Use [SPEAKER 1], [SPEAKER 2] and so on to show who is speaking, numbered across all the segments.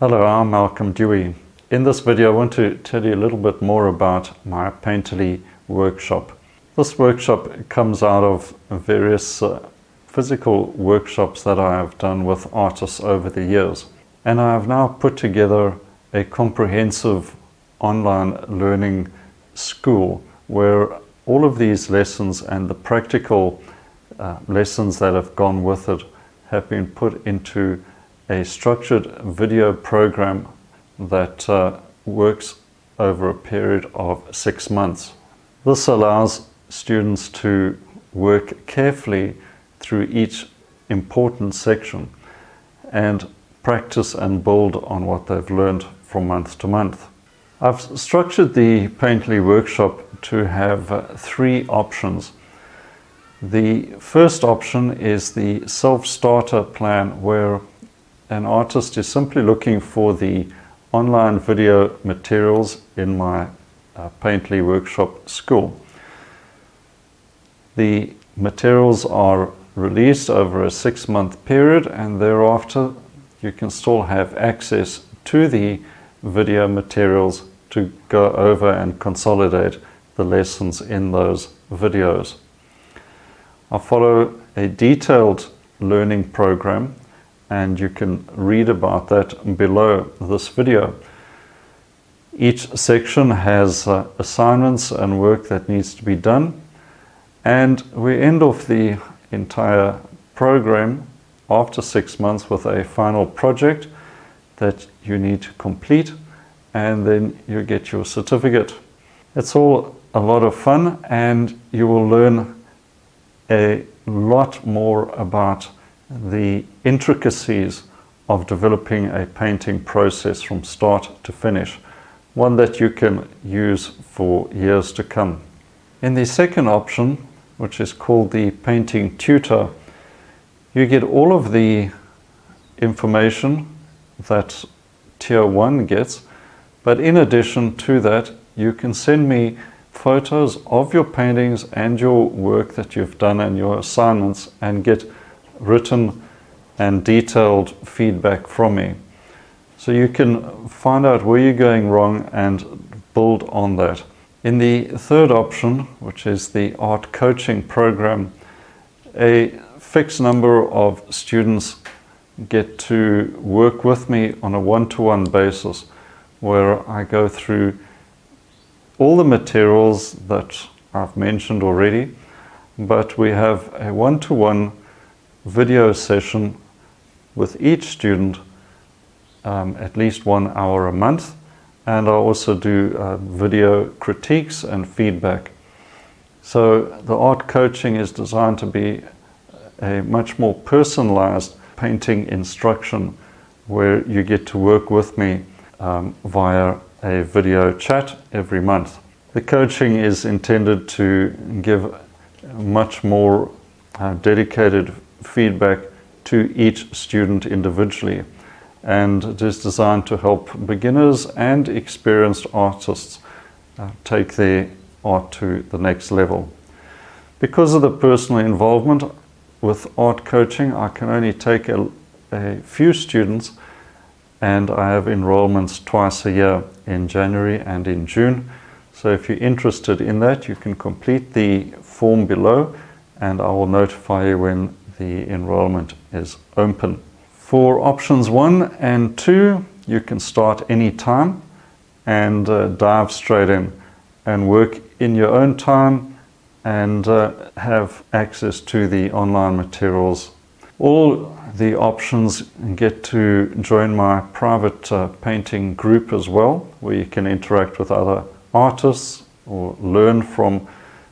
[SPEAKER 1] Hello, I'm Malcolm Dewey. In this video I want to tell you a little bit more about my Painterly workshop. This workshop comes out of various physical workshops that I have done with artists over the years. And I have now put together a comprehensive online learning school where all of these lessons and the practical lessons that have gone with it have been put into a structured video program that works over a period of 6 months. This allows students to work carefully through each important section and practice and build on what they've learned from month to month. I've structured the Painterly workshop to have 3 options. The first option is the self-starter plan, where an artist is simply looking for the online video materials in my Painterly workshop school. The materials are released over a 6-month period, and thereafter you can still have access to the video materials to go over and consolidate the lessons in those videos. I follow a detailed learning program, and you can read about that below this video. Each section has assignments and work that needs to be done, and we end off the entire program after 6 months with a final project that you need to complete, and then you get your certificate. It's all a lot of fun, and you will learn a lot more about the intricacies of developing a painting process from start to finish, one that you can use for years to come. In the second option, which is called the Painting Tutor, you get all of the information that Tier 1 gets, but in addition to that, you can send me photos of your paintings and your work that you've done and your assignments and get written and detailed feedback from me. So you can find out where you're going wrong and build on that. In the third option, which is the art coaching program, a fixed number of students get to work with me on a one-to-one basis, where I go through all the materials that I've mentioned already, but we have a one-to-one video session with each student at least 1 hour a month, and I also do video critiques and feedback. So the art coaching is designed to be a much more personalized painting instruction, where you get to work with me via a video chat every month. The coaching is intended to give much more dedicated feedback to each student individually, and it is designed to help beginners and experienced artists take their art to the next level. Because of the personal involvement with art coaching, I can only take a few students, and I have enrollments twice a year, in January and in June. So if you're interested in that, you can complete the form below, and I will notify you when the enrollment is open. For options 1 and 2, you can start any time and dive straight in and work in your own time and have access to the online materials. All the options get to join my private painting group as well, where you can interact with other artists or learn from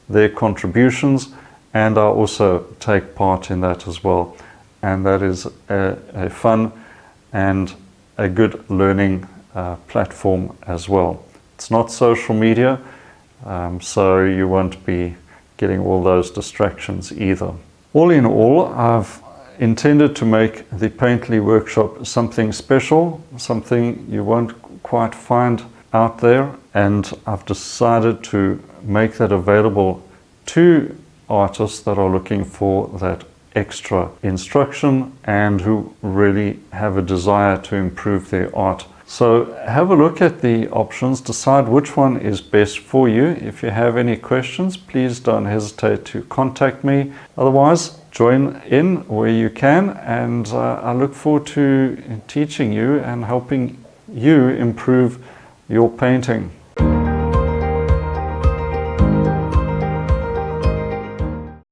[SPEAKER 1] their contributions, and I also take part in that as well. And that is a fun and a good learning platform as well. It's not social media, so you won't be getting all those distractions either. All in all, I've intended to make the Painterly workshop something special, something you won't quite find out there, and I've decided to make that available to artists that are looking for that extra instruction and who really have a desire to improve their art. So have a look at the options, decide which one is best for you. If you have any questions, please don't hesitate to contact me. Otherwise, join in where you can, and I look forward to teaching you and helping you improve your painting.